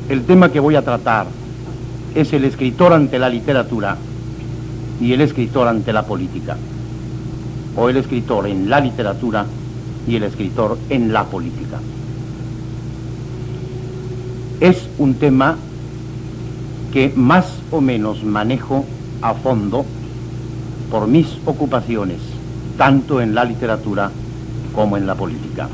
El tema que voy a tratar es el escritor ante la literatura y el escritor ante la política, o el escritor en la literatura y el escritor en la política. Es un tema que más o menos manejo a fondo por mis ocupaciones, tanto en la literatura como en la política.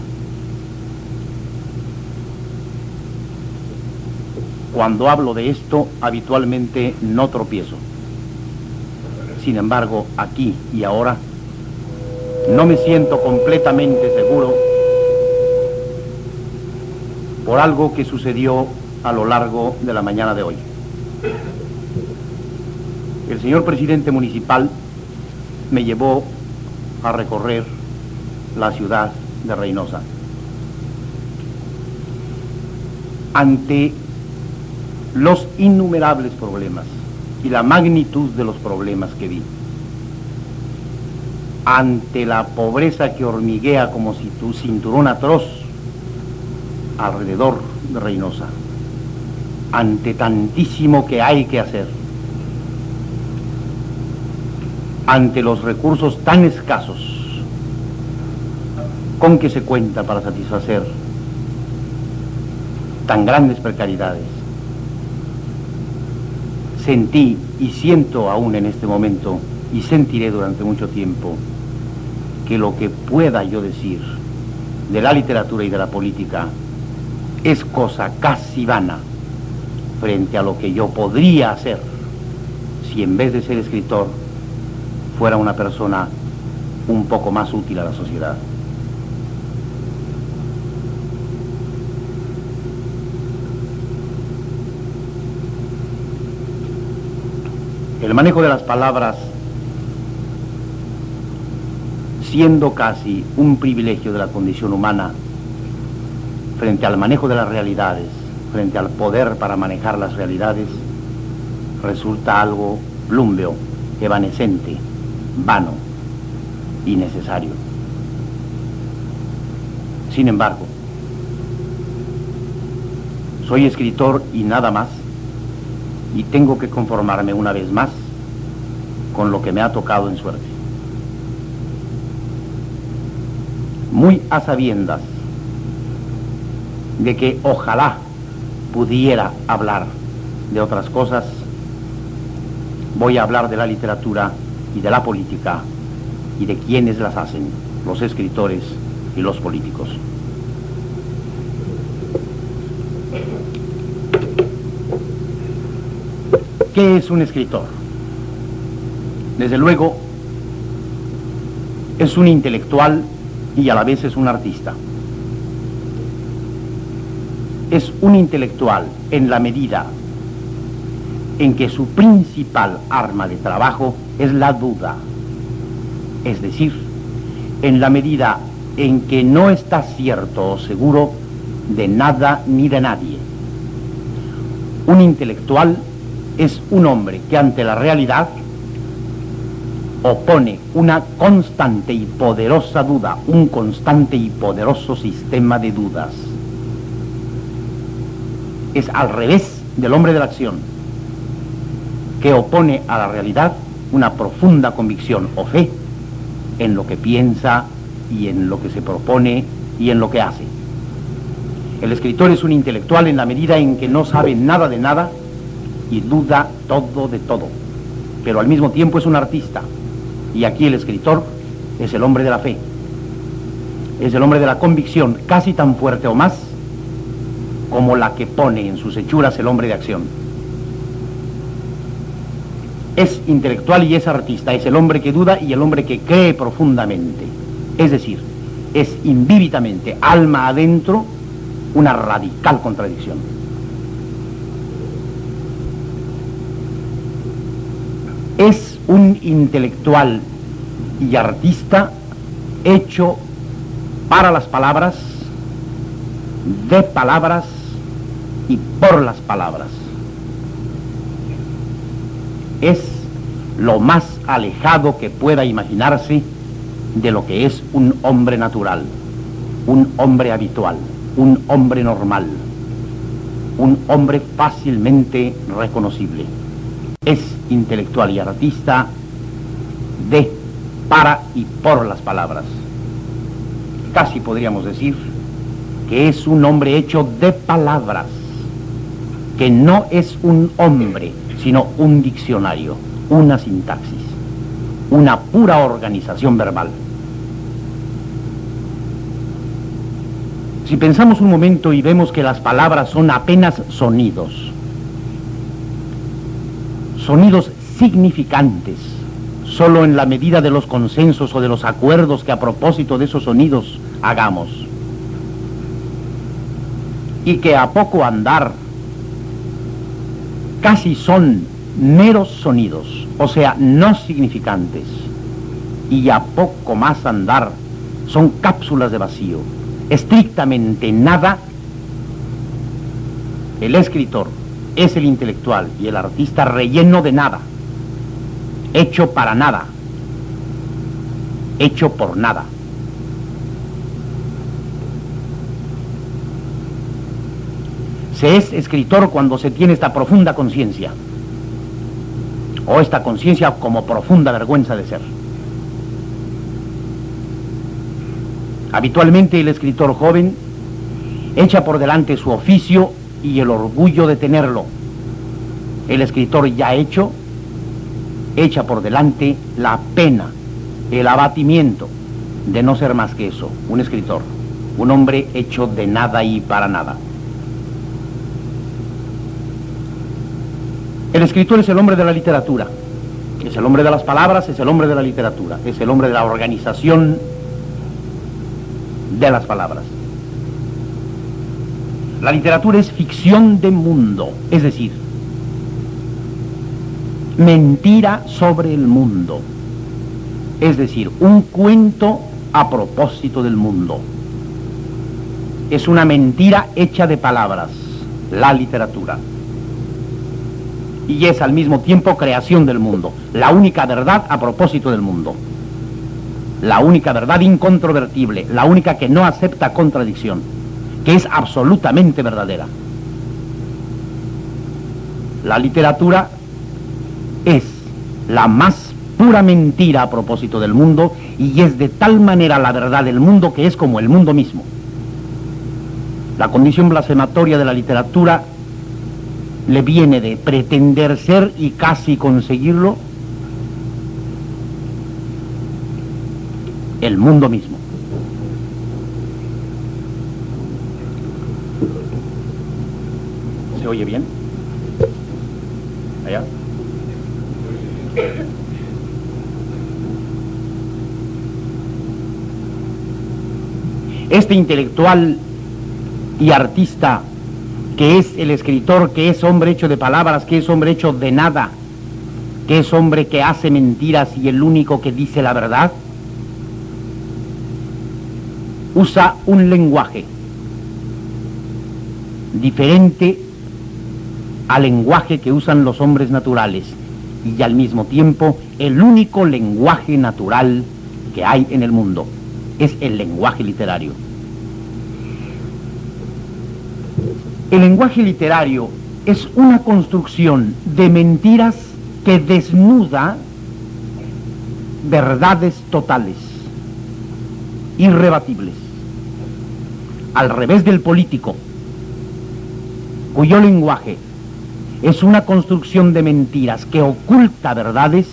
Cuando hablo de esto, habitualmente no tropiezo. Sin embargo, aquí y ahora, no me siento completamente seguro por algo que sucedió a lo largo de la mañana de hoy. El señor presidente municipal me llevó a recorrer la ciudad de Reynosa. Ante los innumerables problemas y la magnitud de los problemas que vi, ante la pobreza que hormiguea como si tu cinturón atroz alrededor de Reynosa, ante tantísimo que hay que hacer, ante los recursos tan escasos con que se cuenta para satisfacer tan grandes precariedades, sentí y siento aún en este momento, y sentiré durante mucho tiempo, que lo que pueda yo decir de la literatura y de la política es cosa casi vana frente a lo que yo podría hacer si en vez de ser escritor fuera una persona un poco más útil a la sociedad. El manejo de las palabras, siendo casi un privilegio de la condición humana, frente al manejo de las realidades, frente al poder para manejar las realidades, resulta algo blúmbeo, evanescente, vano, innecesario. Sin embargo, soy escritor y nada más, y tengo que conformarme una vez más con lo que me ha tocado en suerte. Muy a sabiendas de que ojalá pudiera hablar de otras cosas, voy a hablar de la literatura y de la política y de quienes las hacen, los escritores y los políticos. ¿Qué es un escritor? Desde luego, es un intelectual y a la vez es un artista. Es un intelectual en la medida en que su principal arma de trabajo es la duda. Es decir, en la medida en que no está cierto o seguro de nada ni de nadie. Un intelectual es un hombre que ante la realidad opone una constante y poderosa duda, un constante y poderoso sistema de dudas. Es al revés del hombre de la acción, que opone a la realidad una profunda convicción o fe en lo que piensa y en lo que se propone y en lo que hace. El escritor es un intelectual en la medida en que no sabe nada de nada y duda todo de todo, pero al mismo tiempo es un artista, y aquí el escritor es el hombre de la fe, es el hombre de la convicción, casi tan fuerte o más como la que pone en sus hechuras el hombre de acción. Es intelectual y es artista, es el hombre que duda y el hombre que cree profundamente, es decir, es invívidamente, alma adentro, una radical contradicción. Es un intelectual y artista hecho para las palabras, de palabras y por las palabras. Es lo más alejado que pueda imaginarse de lo que es un hombre natural, un hombre habitual, un hombre normal. un hombre fácilmente reconocible. Es intelectual y artista de, para y por las palabras. Casi podríamos decir que es un hombre hecho de palabras, que no es un hombre, sino un diccionario, una sintaxis, una pura organización verbal. Si pensamos un momento y vemos que las palabras son apenas sonidos, sonidos significantes, solo en la medida de los consensos o de los acuerdos que a propósito de esos sonidos hagamos, y que a poco andar casi son meros sonidos, o sea, no significantes, y a poco más andar son cápsulas de vacío, estrictamente nada. El escritor es el intelectual y el artista relleno de nada, hecho para nada, hecho por nada. Se es escritor cuando se tiene esta profunda conciencia, o esta conciencia como profunda vergüenza de ser. Habitualmente el escritor joven echa por delante su oficio y el orgullo de tenerlo. El escritor ya hecho echa por delante la pena, el abatimiento de no ser más que eso, un escritor, un hombre hecho de nada y para nada. El escritor es el hombre de la literatura, es el hombre de las palabras, es el hombre de la literatura, es el hombre de la organización de las palabras. La literatura es ficción de mundo, es decir, mentira sobre el mundo, es decir, un cuento a propósito del mundo. Es una mentira hecha de palabras, la literatura. Y es al mismo tiempo creación del mundo, la única verdad a propósito del mundo, la única verdad incontrovertible, la única que no acepta contradicción, que es absolutamente verdadera. La literatura es la más pura mentira a propósito del mundo, y es de tal manera la verdad del mundo que es como el mundo mismo. La condición blasfematoria de la literatura le viene de pretender ser y casi conseguirlo el mundo mismo. ¿Se oye bien? ¿Allá? Este intelectual y artista, que es el escritor, que es hombre hecho de palabras, que es hombre hecho de nada, que es hombre que hace mentiras y el único que dice la verdad, usa un lenguaje diferente al lenguaje que usan los hombres naturales, y al mismo tiempo el único lenguaje natural que hay en el mundo es el lenguaje literario. El lenguaje literario es una construcción de mentiras que desnuda verdades totales, irrebatibles. Al revés del político, cuyo lenguaje es una construcción de mentiras que oculta verdades,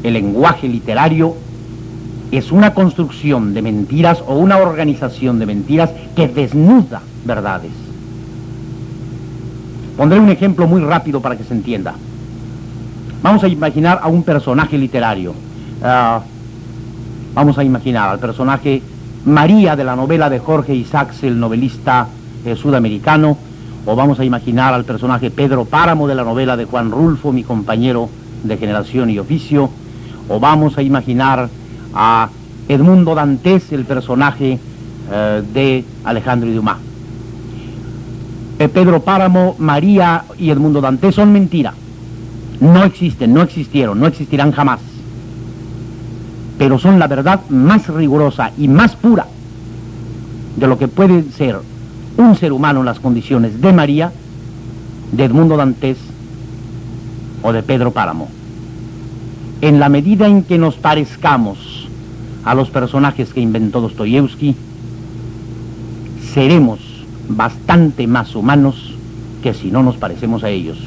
el lenguaje literario es una construcción de mentiras o una organización de mentiras que desnuda verdades. Pondré un ejemplo muy rápido para que se entienda. Vamos a imaginar a un personaje literario. Vamos a imaginar al personaje María de la novela de Jorge Isaacs, el novelista sudamericano, o vamos a imaginar al personaje Pedro Páramo de la novela de Juan Rulfo, mi compañero de generación y oficio, o vamos a imaginar a Edmundo Dantes, el personaje de Alejandro Dumas. Pedro Páramo, María y Edmundo Dantes son mentira. No existen, no existieron, no existirán jamás. Pero son la verdad más rigurosa y más pura de lo que puede ser un ser humano en las condiciones de María, de Edmundo Dantes o de Pedro Páramo. En la medida en que nos parezcamos a los personajes que inventó Dostoyevsky, seremos bastante más humanos que si no nos parecemos a ellos.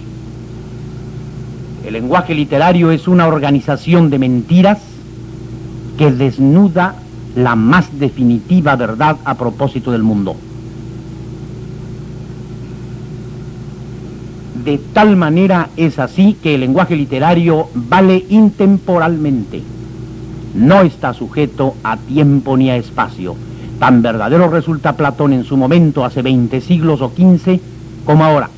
El lenguaje literario es una organización de mentiras que desnuda la más definitiva verdad a propósito del mundo. De tal manera es así que el lenguaje literario vale intemporalmente. No está sujeto a tiempo ni a espacio. Tan verdadero resulta Platón en su momento, hace 20 siglos o 15, como ahora.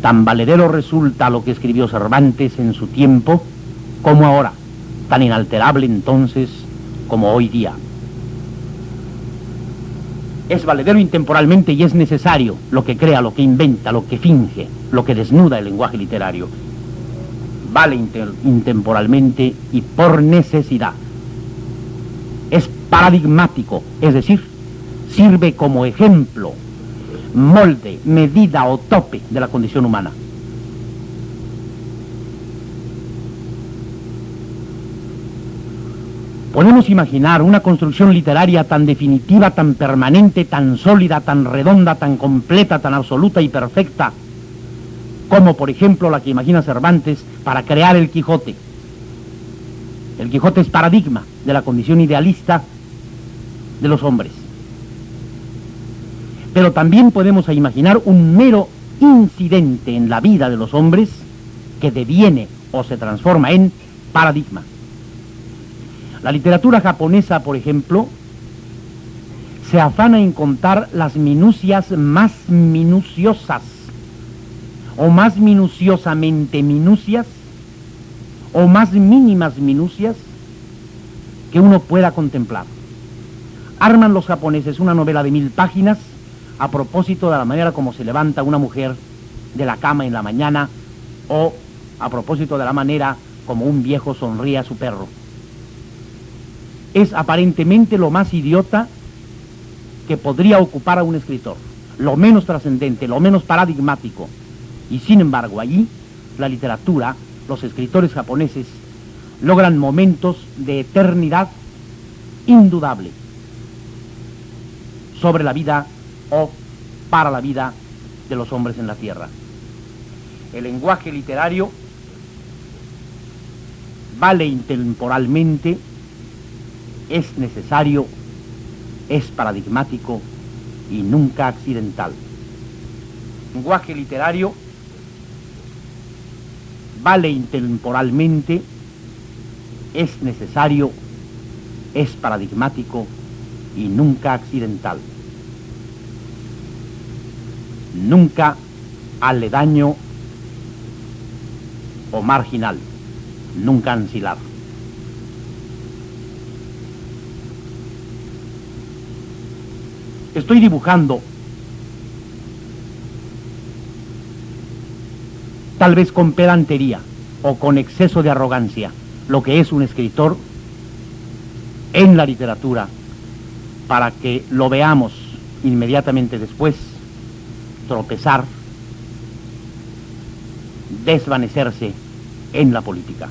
Tan valedero resulta lo que escribió Cervantes en su tiempo, como ahora. Tan inalterable entonces como hoy día. Es valedero intemporalmente y es necesario lo que crea, lo que inventa, lo que finge, lo que desnuda el lenguaje literario. Vale intemporalmente y por necesidad. Es paradigmático, es decir, sirve como ejemplo, molde, medida o tope de la condición humana. Podemos imaginar una construcción literaria tan definitiva, tan permanente, tan sólida, tan redonda, tan completa, tan absoluta y perfecta, como por ejemplo la que imagina Cervantes para crear el Quijote. El Quijote es paradigma de la condición idealista de los hombres. Pero también podemos imaginar un mero incidente en la vida de los hombres que deviene o se transforma en paradigma. La literatura japonesa, por ejemplo, se afana en contar las minucias más minuciosas, o más minuciosamente minucias, o más mínimas minucias que uno pueda contemplar. Arman los japoneses una novela de 1000 páginas a propósito de la manera como se levanta una mujer de la cama en la mañana, o a propósito de la manera como un viejo sonríe a su perro. Es aparentemente lo más idiota que podría ocupar a un escritor, lo menos trascendente, lo menos paradigmático. Y sin embargo, allí, la literatura, los escritores japoneses, logran momentos de eternidad indudable sobre la vida o para la vida de los hombres en la tierra. El lenguaje literario vale intemporalmente, es necesario, es paradigmático y nunca accidental. El lenguaje literario vale intemporalmente, es necesario, es paradigmático y nunca accidental. Nunca aledaño o marginal, nunca ancilar. Estoy dibujando, tal vez con pedantería o con exceso de arrogancia, lo que es un escritor en la literatura, para que lo veamos inmediatamente después tropezar, desvanecerse en la política.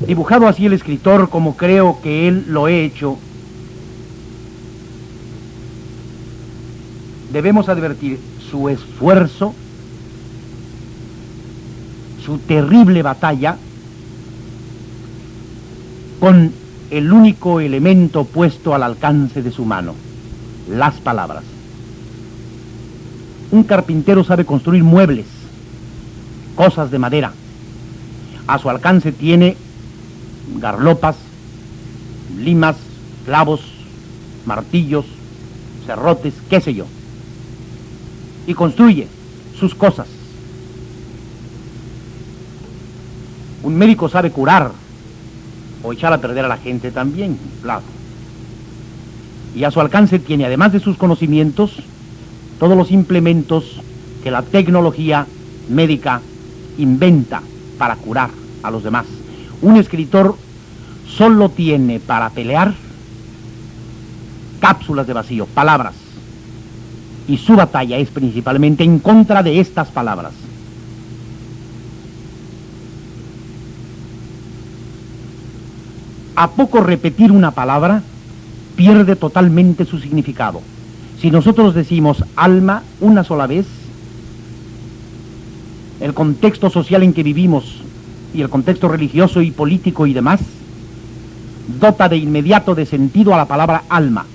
Dibujado así el escritor como creo que él lo he hecho, debemos advertir su esfuerzo, su terrible batalla con el único elemento puesto al alcance de su mano, las palabras. Un carpintero sabe construir muebles, cosas de madera. A su alcance tiene garlopas, limas, clavos, martillos, serrotes, qué sé yo. Y construye sus cosas. Un médico sabe curar o echar a perder a la gente también, claro. Y a su alcance tiene, además de sus conocimientos, todos los implementos que la tecnología médica inventa para curar a los demás. Un escritor solo tiene para pelear cápsulas de vacío, palabras. Y su batalla es principalmente en contra de estas palabras. A poco repetir una palabra, pierde totalmente su significado. Si nosotros decimos alma una sola vez, el contexto social en que vivimos y el contexto religioso y político y demás, dota de inmediato de sentido a la palabra alma.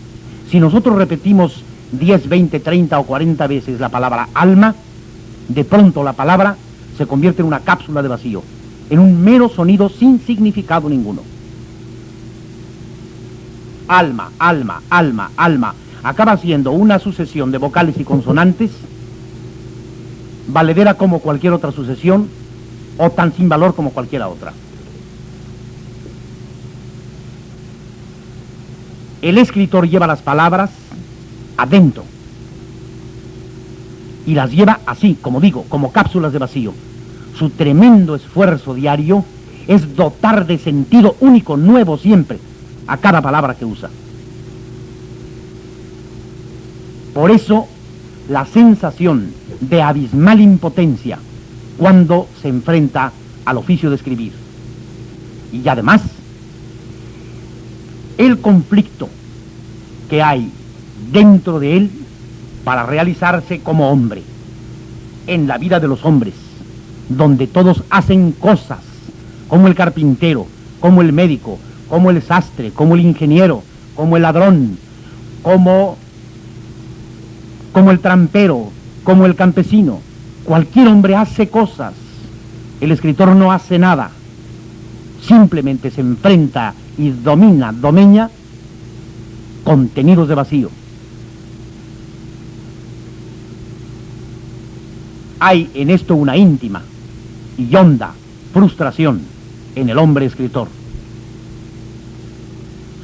Si nosotros repetimos 10, 20, 30 o 40 veces la palabra alma, de pronto la palabra se convierte en una cápsula de vacío, en un mero sonido sin significado ninguno. Alma, alma, alma, alma, acaba siendo una sucesión de vocales y consonantes, valedera como cualquier otra sucesión, o tan sin valor como cualquiera otra. El escritor lleva las palabras adentro, y las lleva así, como digo, como cápsulas de vacío. Su tremendo esfuerzo diario es dotar de sentido único, nuevo siempre, a cada palabra que usa. Por eso, la sensación de abismal impotencia cuando se enfrenta al oficio de escribir. Y además, el conflicto que hay dentro de él para realizarse como hombre, en la vida de los hombres, donde todos hacen cosas, como el carpintero, como el médico, como el sastre, como el ingeniero, como el ladrón, como el trampero, como el campesino. Cualquier hombre hace cosas, el escritor no hace nada, simplemente se enfrenta y domeña contenidos de vacío. Hay en esto una íntima y honda frustración en el hombre escritor.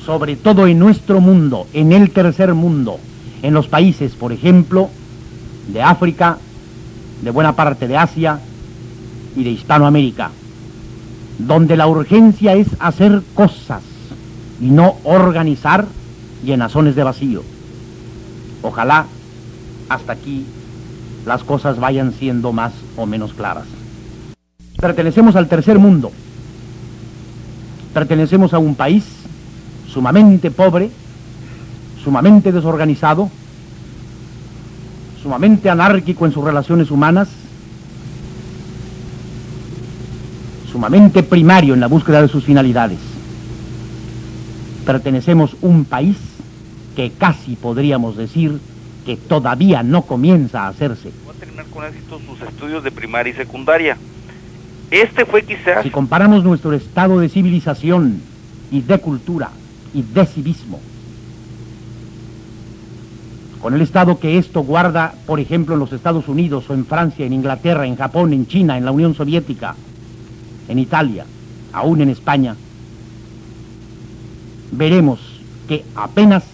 Sobre todo en nuestro mundo, en el tercer mundo, en los países, por ejemplo, de África, de buena parte de Asia y de Hispanoamérica, donde la urgencia es hacer cosas y no organizar llenazones de vacío. Ojalá hasta aquí las cosas vayan siendo más o menos claras. Pertenecemos al tercer mundo, pertenecemos a un país sumamente pobre, sumamente desorganizado, sumamente anárquico en sus relaciones humanas, sumamente primario en la búsqueda de sus finalidades. Pertenecemos a un país que casi podríamos decir que todavía no comienza a hacerse. Va a terminar con éxito sus estudios de primaria y secundaria. Este fue quizás... Si comparamos nuestro estado de civilización y de cultura y de civismo con el estado que esto guarda, por ejemplo, en los Estados Unidos o en Francia, en Inglaterra, en Japón, en China, en la Unión Soviética, en Italia, aún en España, veremos que apenas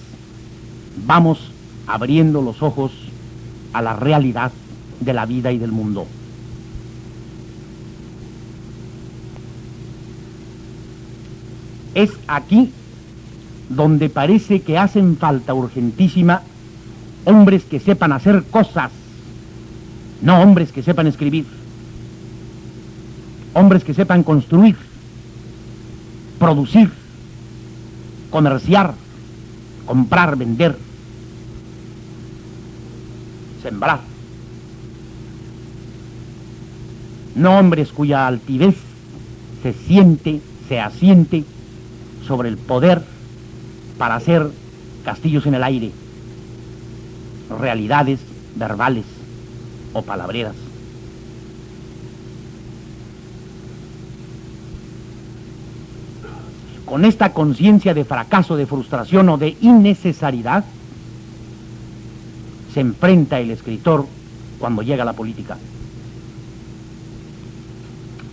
vamos abriendo los ojos a la realidad de la vida y del mundo. Es aquí donde parece que hacen falta urgentísima hombres que sepan hacer cosas, no hombres que sepan escribir, hombres que sepan construir, producir, comerciar, comprar, vender, sembrar. No hombres cuya altivez se asiente sobre el poder para hacer castillos en el aire, realidades verbales o palabreras. Con esta conciencia de fracaso, de frustración o de innecesariedad, se enfrenta el escritor cuando llega a la política.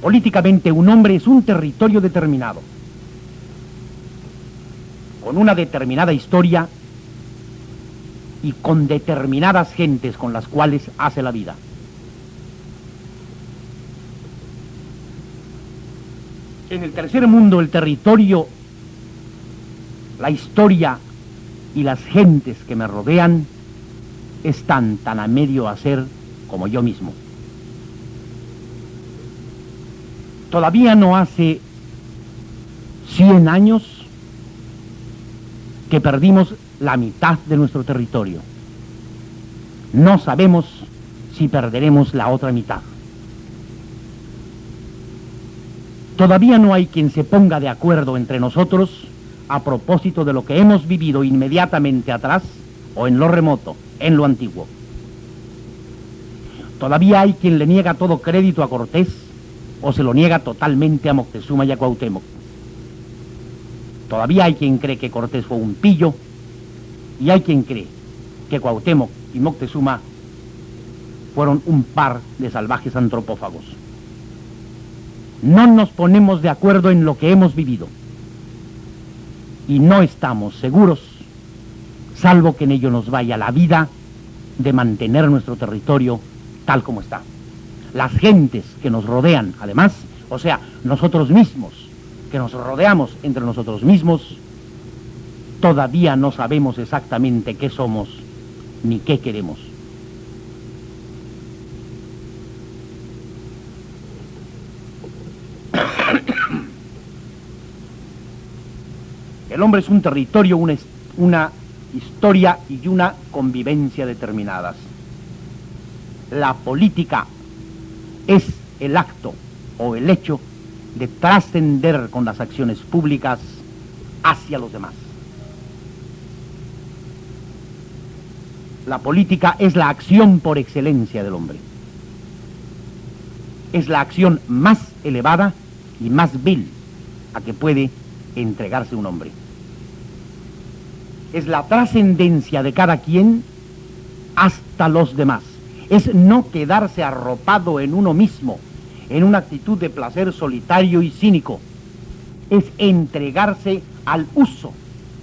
Políticamente, un hombre es un territorio determinado, con una determinada historia y con determinadas gentes con las cuales hace la vida. En el tercer mundo, el territorio, la historia y las gentes que me rodean están tan a medio hacer como yo mismo. Todavía no hace 100 años que perdimos la mitad de nuestro territorio. No sabemos si perderemos la otra mitad. Todavía no hay quien se ponga de acuerdo entre nosotros a propósito de lo que hemos vivido inmediatamente atrás o en lo remoto, en lo antiguo. Todavía hay quien le niega todo crédito a Cortés o se lo niega totalmente a Moctezuma y a Cuauhtémoc. Todavía hay quien cree que Cortés fue un pillo y hay quien cree que Cuauhtémoc y Moctezuma fueron un par de salvajes antropófagos. No nos ponemos de acuerdo en lo que hemos vivido y no estamos seguros, salvo que en ello nos vaya la vida, de mantener nuestro territorio tal como está. Las gentes que nos rodean, además, o sea, nosotros mismos, que nos rodeamos entre nosotros mismos, todavía no sabemos exactamente qué somos ni qué queremos. El hombre es un territorio, una historia y una convivencia determinadas. La política es el acto o el hecho de trascender con las acciones públicas hacia los demás. La política es la acción por excelencia del hombre. Es la acción más elevada y más vil a que puede entregarse un hombre. Es la trascendencia de cada quien hasta los demás. Es no quedarse arropado en uno mismo, en una actitud de placer solitario y cínico. Es entregarse al uso,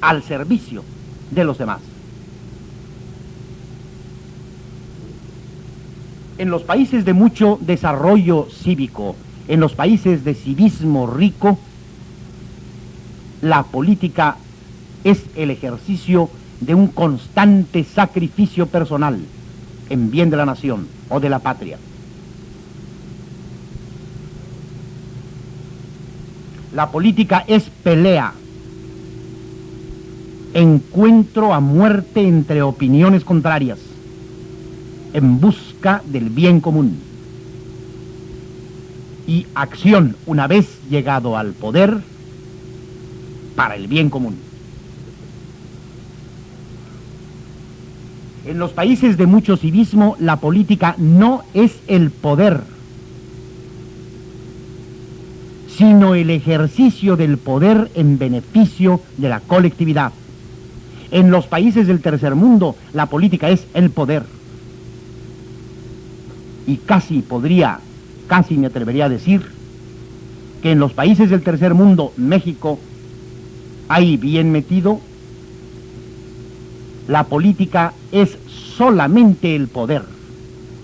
al servicio de los demás. En los países de mucho desarrollo cívico, en los países de civismo rico, la política es el ejercicio de un constante sacrificio personal en bien de la nación o de la patria. La política es pelea, encuentro a muerte entre opiniones contrarias, en busca del bien común, y acción una vez llegado al poder para el bien común. En los países de mucho civismo, la política no es el poder, sino el ejercicio del poder en beneficio de la colectividad. En los países del tercer mundo, la política es el poder. Y casi me atrevería a decir, que en los países del tercer mundo, México, ahí bien metido, la política es solamente el poder,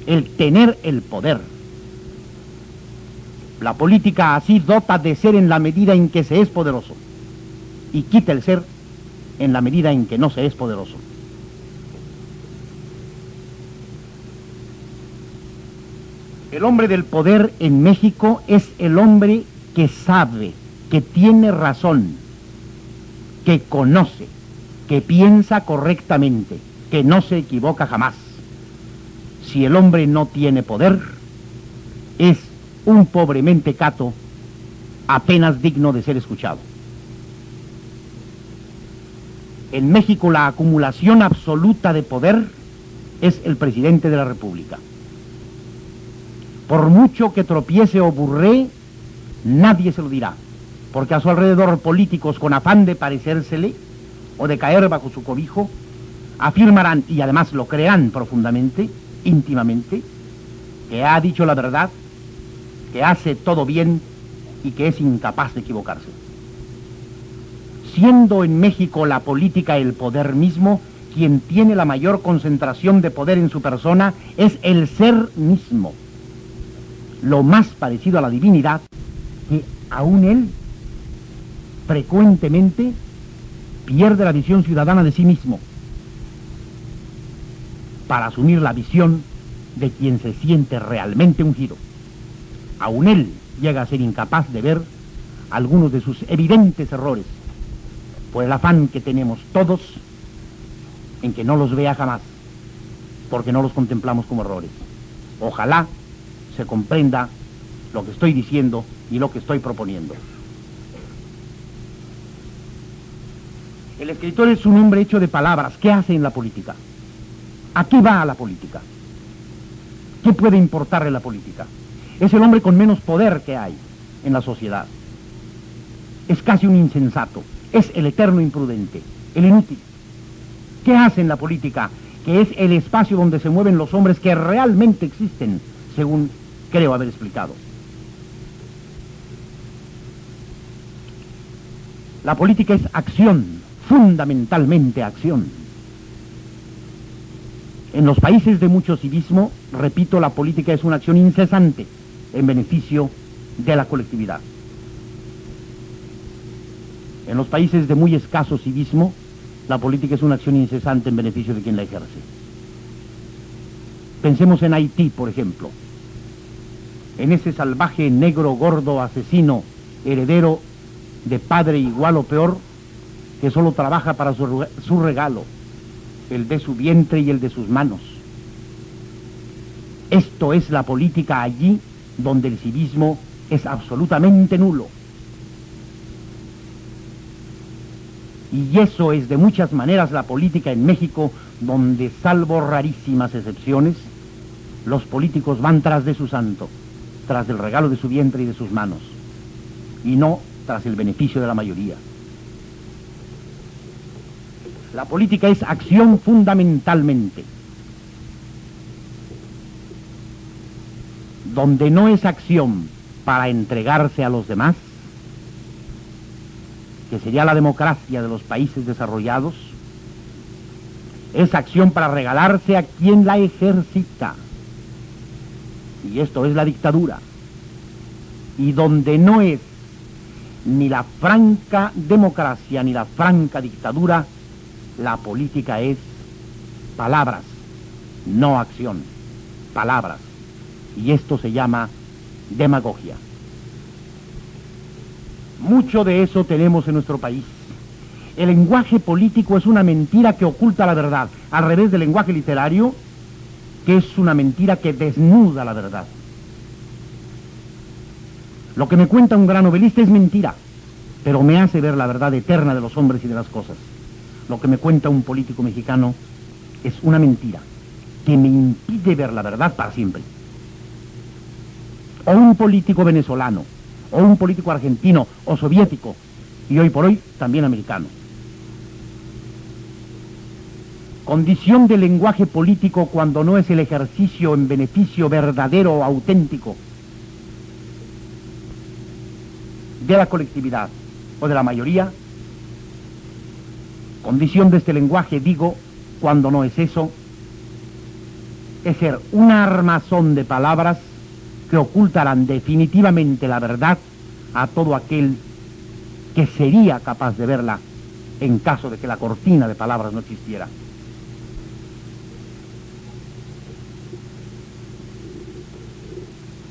el tener el poder. La política así dota de ser en la medida en que se es poderoso y quita el ser en la medida en que no se es poderoso. El hombre del poder en México es el hombre que sabe, que tiene razón, que conoce, que piensa correctamente, que no se equivoca jamás. Si el hombre no tiene poder, es un pobre mentecato apenas digno de ser escuchado. En México la acumulación absoluta de poder es el presidente de la República. Por mucho que tropiece o burree, nadie se lo dirá, porque a su alrededor políticos con afán de parecérsele o de caer bajo su cobijo afirmarán, y además lo creerán profundamente, íntimamente, que ha dicho la verdad, que hace todo bien y que es incapaz de equivocarse. Siendo en México la política el poder mismo, quien tiene la mayor concentración de poder en su persona es el ser mismo, lo más parecido a la divinidad, que aún él frecuentemente pierde la visión ciudadana de sí mismo para asumir la visión de quien se siente realmente ungido. Aún él llega a ser incapaz de ver algunos de sus evidentes errores, por el afán que tenemos todos en que no los vea jamás, porque no los contemplamos como errores. Ojalá se comprenda lo que estoy diciendo y lo que estoy proponiendo. El escritor es un hombre hecho de palabras. ¿Qué hace en la política? ¿A qué va a la política? ¿Qué puede importarle la política? Es el hombre con menos poder que hay en la sociedad. Es casi un insensato. Es el eterno imprudente, el inútil. ¿Qué hace en la política? Que es el espacio donde se mueven los hombres que realmente existen, según creo haber explicado. La política es acción, fundamentalmente acción. En los países de mucho civismo, repito, la política es una acción incesante en beneficio de la colectividad. En los países de muy escaso civismo, la política es una acción incesante en beneficio de quien la ejerce. Pensemos en Haití, por ejemplo, en ese salvaje negro gordo asesino, heredero de padre igual o peor, que solo trabaja para su regalo, el de su vientre y el de sus manos. Esto es la política allí donde el civismo es absolutamente nulo. Y eso es de muchas maneras la política en México, donde, salvo rarísimas excepciones, los políticos van tras de su santo, tras del regalo de su vientre y de sus manos, y no tras el beneficio de la mayoría. La política es acción fundamentalmente. Donde no es acción para entregarse a los demás, que sería la democracia de los países desarrollados, es acción para regalarse a quien la ejercita. Y esto es la dictadura. Y donde no es ni la franca democracia ni la franca dictadura, la política es palabras, no acción, palabras. Y esto se llama demagogia. Mucho de eso tenemos en nuestro país. El lenguaje político es una mentira que oculta la verdad, al revés del lenguaje literario, que es una mentira que desnuda la verdad. Lo que me cuenta un gran novelista es mentira, pero me hace ver la verdad eterna de los hombres y de las cosas. Lo que me cuenta un político mexicano es una mentira que me impide ver la verdad para siempre. O un político venezolano, o un político argentino, o soviético, y hoy por hoy también americano. Condición del lenguaje político cuando no es el ejercicio en beneficio verdadero o auténtico de la colectividad o de la mayoría. Condición de este lenguaje, digo, cuando no es eso, es ser un armazón de palabras que ocultarán definitivamente la verdad a todo aquel que sería capaz de verla en caso de que la cortina de palabras no existiera.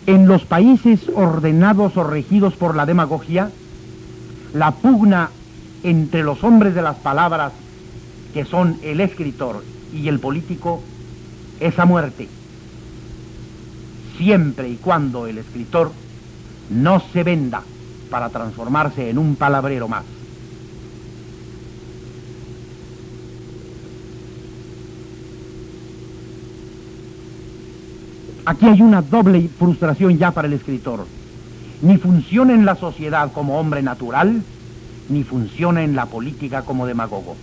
En los países ordenados o regidos por la demagogia, la pugna entre los hombres de las palabras, que son el escritor y el político, es a muerte, siempre y cuando el escritor no se venda para transformarse en un palabrero más. Aquí hay una doble frustración ya para el escritor. Ni funciona en la sociedad como hombre natural, ni funciona en la política como demagogo.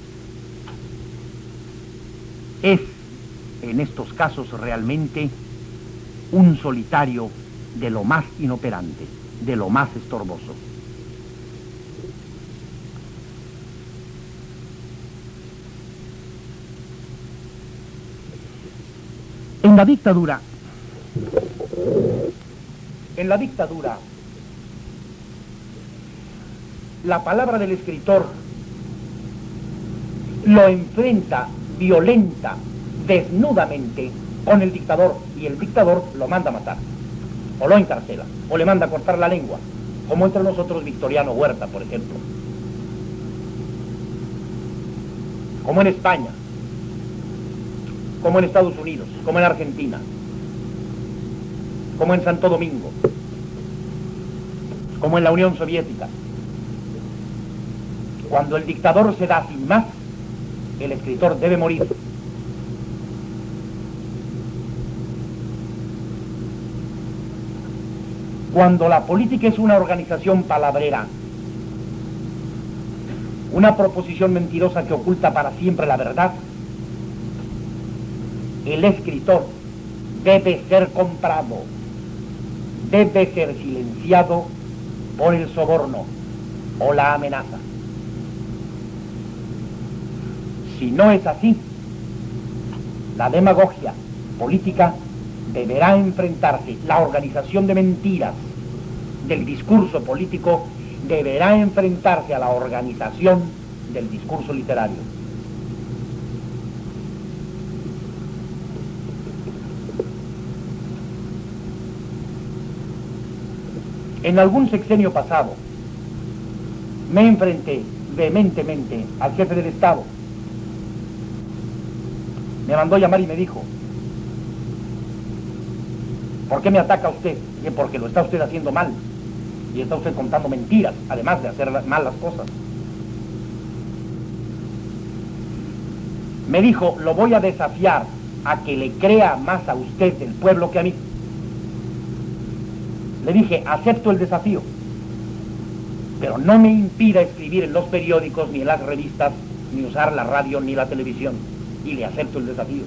Es, en estos casos, realmente un solitario de lo más inoperante, de lo más estorboso. En la dictadura, la palabra del escritor lo enfrenta violenta, desnudamente con el dictador, y el dictador lo manda a matar, o lo encarcela, o le manda a cortar la lengua, como entre nosotros Victoriano Huerta, por ejemplo, como en España, como en Estados Unidos, como en Argentina, como en Santo Domingo, como en la Unión Soviética. Cuando el dictador se da sin más, el escritor debe morir. Cuando la política es una organización palabrera, una proposición mentirosa que oculta para siempre la verdad, el escritor debe ser comprado, debe ser silenciado por el soborno o la amenaza. Si no es así, la demagogia política deberá enfrentarse, la organización de mentiras del discurso político deberá enfrentarse a la organización del discurso literario. En algún sexenio pasado me enfrenté vehementemente al jefe del Estado. Me mandó llamar y me dijo: ¿por qué me ataca usted? Y porque lo está usted haciendo mal. Y está usted contando mentiras, además de hacer mal las cosas. Me dijo: lo voy a desafiar a que le crea más a usted el pueblo que a mí. Le dije: acepto el desafío, pero no me impida escribir en los periódicos, ni en las revistas, ni usar la radio, ni la televisión. Y le acepto el desafío.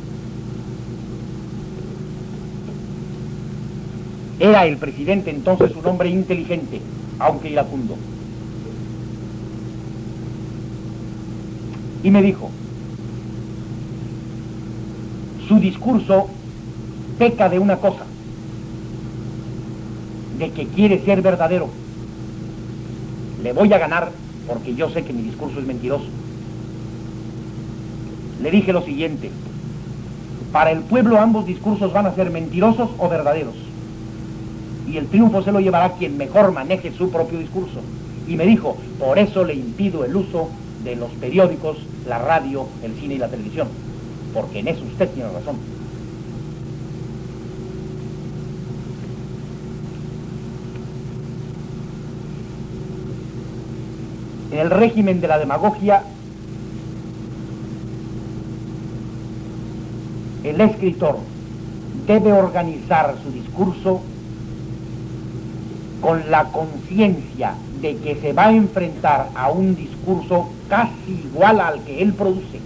Era el presidente entonces un hombre inteligente, aunque iracundo. Y me dijo: su discurso peca de una cosa, de que quiere ser verdadero. Le voy a ganar porque yo sé que mi discurso es mentiroso. Le dije lo siguiente: para el pueblo ambos discursos van a ser mentirosos o verdaderos, y el triunfo se lo llevará quien mejor maneje su propio discurso. Y me dijo: por eso le impido el uso de los periódicos, la radio, el cine y la televisión, porque en eso usted tiene razón. En el régimen de la demagogia, el escritor debe organizar su discurso con la conciencia de que se va a enfrentar a un discurso casi igual al que él produce.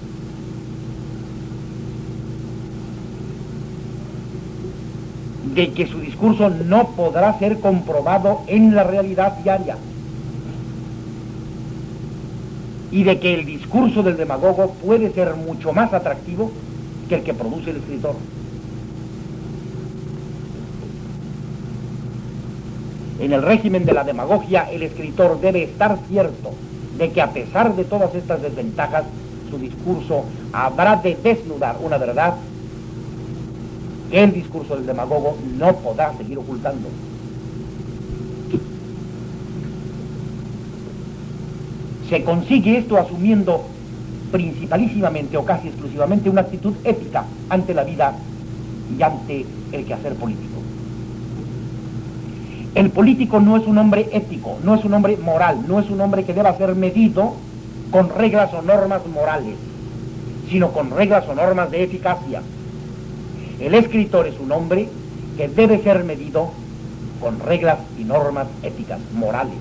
De que su discurso no podrá ser comprobado en la realidad diaria. Y de que el discurso del demagogo puede ser mucho más atractivo que el que produce el escritor. En el régimen de la demagogia, el escritor debe estar cierto de que a pesar de todas estas desventajas, su discurso habrá de desnudar una verdad que el discurso del demagogo no podrá seguir ocultando. Se consigue esto asumiendo principalísimamente o casi exclusivamente una actitud ética ante la vida y ante el quehacer político. El político no es un hombre ético, no es un hombre moral, no es un hombre que deba ser medido con reglas o normas morales, sino con reglas o normas de eficacia. El escritor es un hombre que debe ser medido con reglas y normas éticas, morales.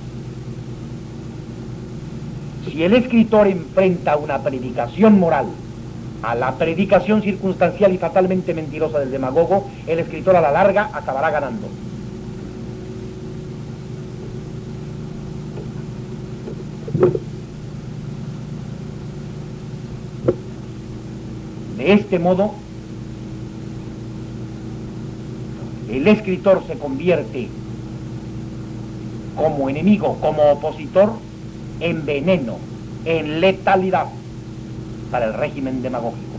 Si el escritor enfrenta una predicación moral a la predicación circunstancial y fatalmente mentirosa del demagogo, el escritor a la larga acabará ganando. De este modo, el escritor se convierte como enemigo, como opositor, en veneno, en letalidad. para el régimen demagógico.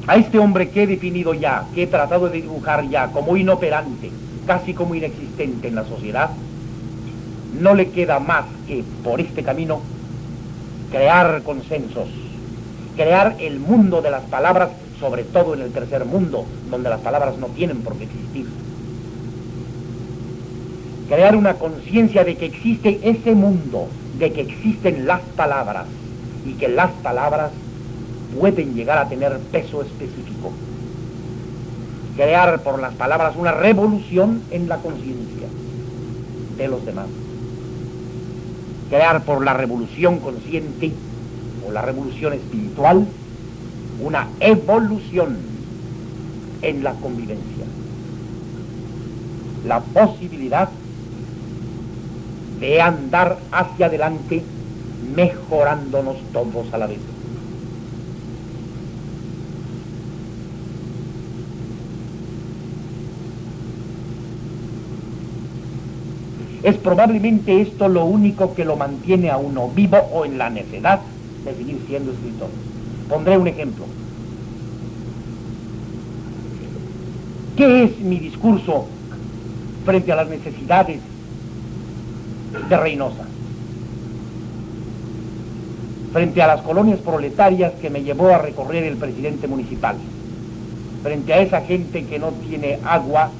A este hombre que he definido ya, que he tratado de dibujar ya como inoperante, casi como inexistente en la sociedad, no le queda más que, por este camino, crear consensos, crear el mundo de las palabras, sobre todo en el tercer mundo, donde las palabras no tienen por qué existir. Crear una conciencia de que existe ese mundo, de que existen las palabras, y que las palabras pueden llegar a tener peso específico. Crear por las palabras una revolución en la conciencia de los demás. Crear por la revolución consciente o la revolución espiritual una evolución en la convivencia. La posibilidad de andar hacia adelante mejorándonos todos a la vez. Es probablemente esto lo único que lo mantiene a uno vivo o en la necedad de seguir siendo escritor. Pondré un ejemplo. ¿Qué es mi discurso frente a las necesidades de Reynosa? Frente a las colonias proletarias que me llevó a recorrer el presidente municipal. Frente a esa gente que no tiene agua,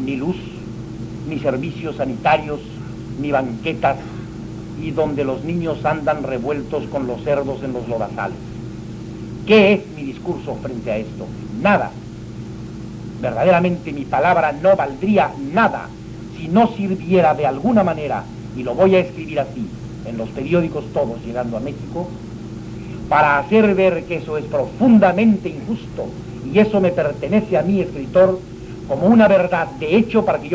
ni luz, ni servicios sanitarios, ni banquetas, y donde los niños andan revueltos con los cerdos en los lodazales. ¿Qué es mi discurso frente a esto? Nada. Verdaderamente mi palabra no valdría nada si no sirviera de alguna manera, y lo voy a escribir así, en los periódicos todos llegando a México, para hacer ver que eso es profundamente injusto, y eso me pertenece a mí, escritor, como una verdad de hecho para que yo